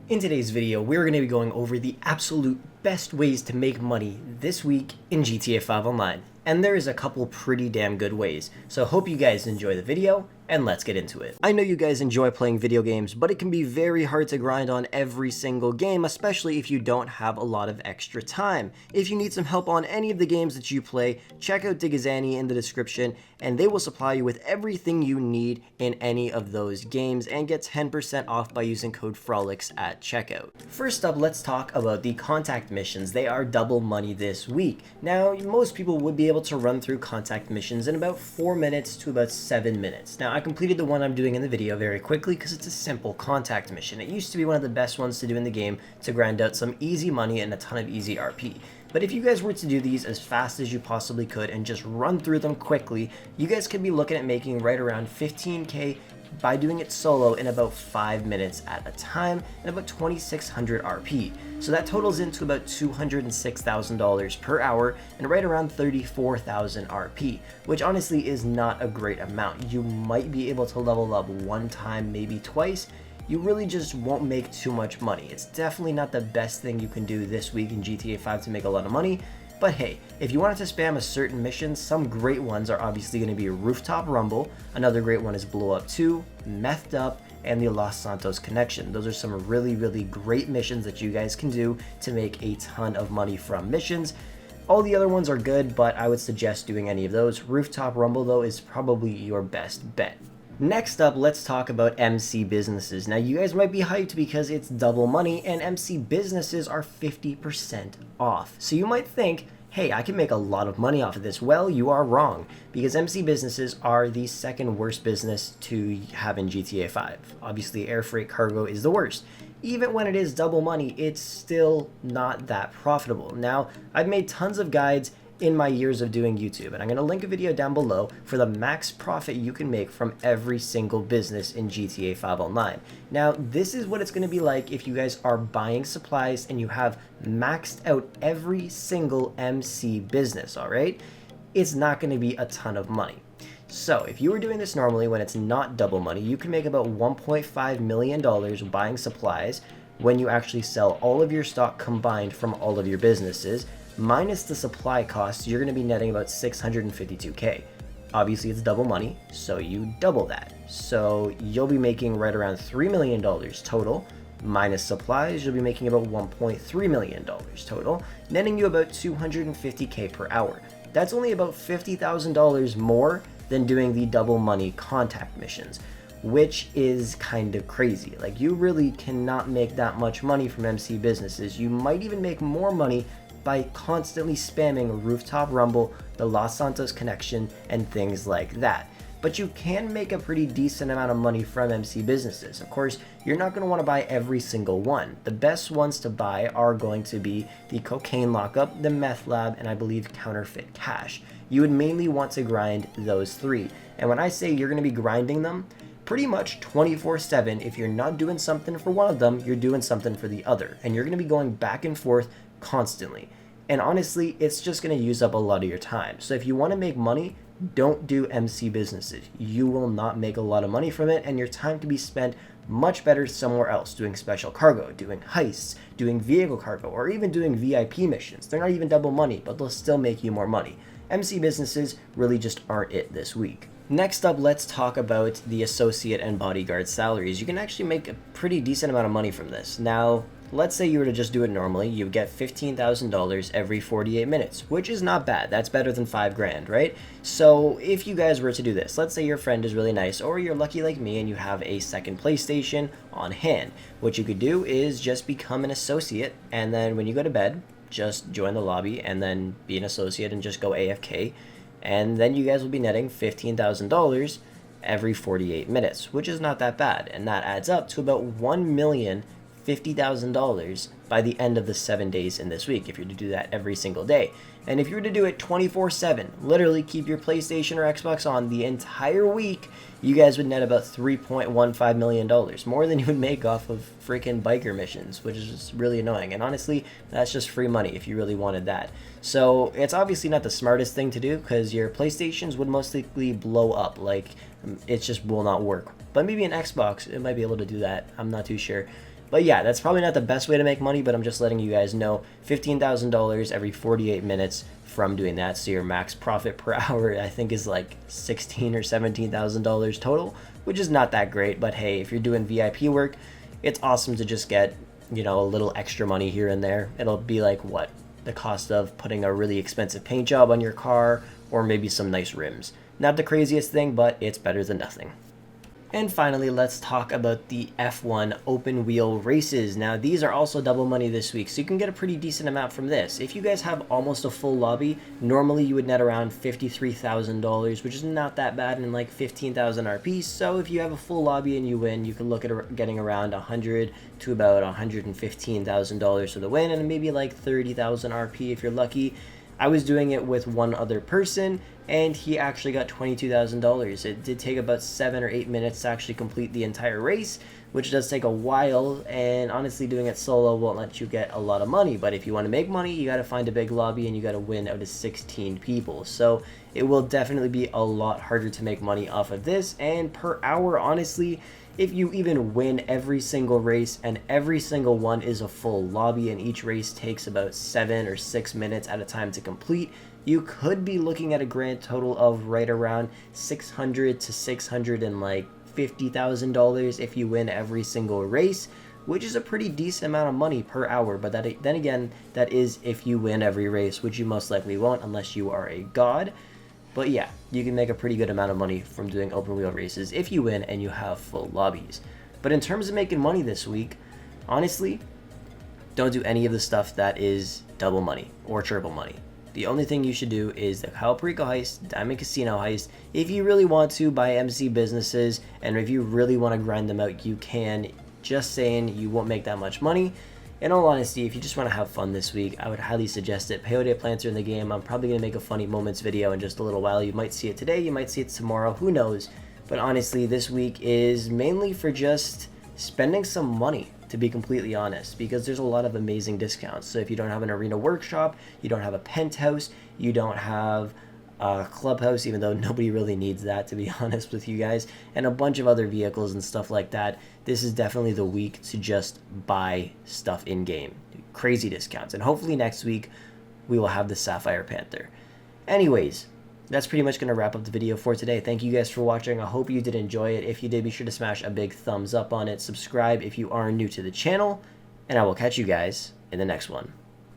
In today's video, we're going to be going over the absolute best ways to make money this week in GTA 5 Online. And there is a couple pretty damn good ways. So hope you guys enjoy the video, and let's get into it. I know you guys enjoy playing video games, but it can be very hard to grind on every single game, especially if you don't have a lot of extra time. If you need some help on any of the games that you play, check out Digazani in the description, and they will supply you with everything you need in any of those games, and get 10% off by using code Frolickz at checkout. First up, let's talk about the contact missions. They are double money this week. Now, most people would be able to run through contact missions in about 4 minutes to about 7 minutes. Now, I completed the one I'm doing in the video very quickly because it's a simple contact mission. It used to be one of the best ones to do in the game to grind out some easy money and a ton of easy RP. But if you guys were to do these as fast as you possibly could and just run through them quickly, you guys could be looking at making right around 15k by doing it solo in about 5 minutes at a time and about 2600 RP. So that totals into about $206,000 per hour and right around 34,000 RP, which honestly is not a great amount. You might be able to level up one time, maybe twice. You really just won't make too much money. It's definitely not the best thing you can do this week in GTA 5 to make a lot of money. But hey, if you wanted to spam a certain mission, some great ones are obviously going to be Rooftop Rumble, another great one is Blow Up 2, Methed Up, and the Los Santos Connection. Those are some really great missions that you guys can do to make a ton of money from missions. All the other ones are good, but I would suggest doing any of those. Rooftop Rumble, though, is probably your best bet. Next up, let's talk about MC businesses. Now, you guys might be hyped because it's double money and MC businesses are 50% off. So you might think, hey, I can make a lot of money off of this. Well, you are wrong, because MC businesses are the second worst business to have in GTA 5. Obviously, air freight cargo is the worst. Even when it is double money, it's still not that profitable. Now, I've made tons of guides in my years of doing YouTube, and I'm going to link a video down below for the max profit you can make from every single business in GTA 5 Online. Now, this is what it's going to be like if you guys are buying supplies and you have maxed out every single MC business, alright? It's not going to be a ton of money. So, if you were doing this normally when it's not double money, you can make about $1.5 million buying supplies when you actually sell all of your stock combined from all of your businesses. Minus the supply costs, you're going to be netting about 652k. Obviously, it's double money, so you double that. So you'll be making right around $3 million total. Minus supplies, you'll be making about $1.3 million total, netting you about 250k per hour. That's only about $50,000 more than doing the double money contact missions, which is kind of crazy. Like, you really cannot make that much money from MC businesses. You might even make more money by constantly spamming Rooftop Rumble, the Los Santos Connection, and things like that. But you can make a pretty decent amount of money from MC businesses. Of course, you're not going to want to buy every single one. The best ones to buy are going to be the Cocaine Lockup, the Meth Lab, and I believe Counterfeit Cash. You would mainly want to grind those three. And when I say you're going to be grinding them, pretty much 24/7, if you're not doing something for one of them, you're doing something for the other. And you're going to be going back and forth constantly. And honestly, it's just going to use up a lot of your time. So if you want to make money, don't do MC businesses. You will not make a lot of money from it, and your time can be spent much better somewhere else, doing special cargo, doing heists, doing vehicle cargo, or even doing VIP missions. They're not even double money, but they'll still make you more money. MC businesses really just aren't it this week. Next up, let's talk about the associate and bodyguard salaries. You can actually make a pretty decent amount of money from this. Now, let's say you were to just do it normally, you get $15,000 every 48 minutes, which is not bad. That's better than $5,000, right? So if you guys were to do this, let's say your friend is really nice, or you're lucky like me and you have a second PlayStation on hand. What you could do is just become an associate, and then when you go to bed, just join the lobby and then be an associate and just go AFK. And then you guys will be netting $15,000 every 48 minutes, which is not that bad. And that adds up to about $1,050,000 by the end of the 7 days in this week, if you're to do that every single day. And if you were to do it 24/7, literally keep your PlayStation or Xbox on the entire week, you guys would net about $3.15 million, more than you would make off of freaking biker missions, which is just really annoying. And honestly, that's just free money if you really wanted that. So it's obviously not the smartest thing to do, because your PlayStations would most likely blow up. Like, it just will not work. But maybe an Xbox, it might be able to do that. I'm not too sure. But yeah, that's probably not the best way to make money, but I'm just letting you guys know $15,000 every 48 minutes from doing that. So your max profit per hour, I think, is like $16,000 or $17,000 total, which is not that great. But hey, if you're doing VIP work, it's awesome to just get, you know, a little extra money here and there. It'll be like what? The cost of putting a really expensive paint job on your car, or maybe some nice rims. Not the craziest thing, but it's better than nothing. And finally, let's talk about the F1 open wheel races. Now, these are also double money this week, so you can get a pretty decent amount from this. If you guys have almost a full lobby, normally you would net around $53,000, which is not that bad, and like 15,000 RP. So if you have a full lobby and you win, you can look at getting around 100 to about $115,000 for the win, and maybe like 30,000 RP if you're lucky. I was doing it with one other person, and he actually got $22,000. It did take about 7 or 8 minutes to actually complete the entire race, which does take a while, and honestly doing it solo won't let you get a lot of money. But if you want to make money, you got to find a big lobby and you got to win out of 16 people. So it will definitely be a lot harder to make money off of this, and per hour, honestly, if you even win every single race and every single one is a full lobby and each race takes about 7 or 6 minutes at a time to complete, you could be looking at a grand total of right around $600 to $650,000 if you win every single race, which is a pretty decent amount of money per hour. But then again, that is if you win every race, which you most likely won't unless you are a god. But yeah, you can make a pretty good amount of money from doing open wheel races if you win and you have full lobbies. But in terms of making money this week, honestly, don't do any of the stuff that is double money or triple money. The only thing you should do is the Kyle Perico heist, Diamond Casino heist. If you really want to buy MC businesses, and if you really want to grind them out, you can. Just saying, you won't make that much money. In all honesty, if you just want to have fun this week, I would highly suggest it. Peyote plants are in the game. I'm probably going to make a funny moments video in just a little while. You might see it today, you might see it tomorrow, who knows. But honestly, this week is mainly for just spending some money, to be completely honest, because there's a lot of amazing discounts. So if you don't have an arena workshop, you don't have a penthouse, you don't have a clubhouse, even though nobody really needs that, to be honest with you guys, and a bunch of other vehicles and stuff like that, this is definitely the week to just buy stuff in game. Crazy discounts. And hopefully next week we will have the Sapphire Panther. Anyways, that's pretty much going to wrap up the video for today. Thank you guys for watching. I hope you did enjoy it. If you did, be sure to smash a big thumbs up on it. Subscribe if you are new to the channel, and I will catch you guys in the next one.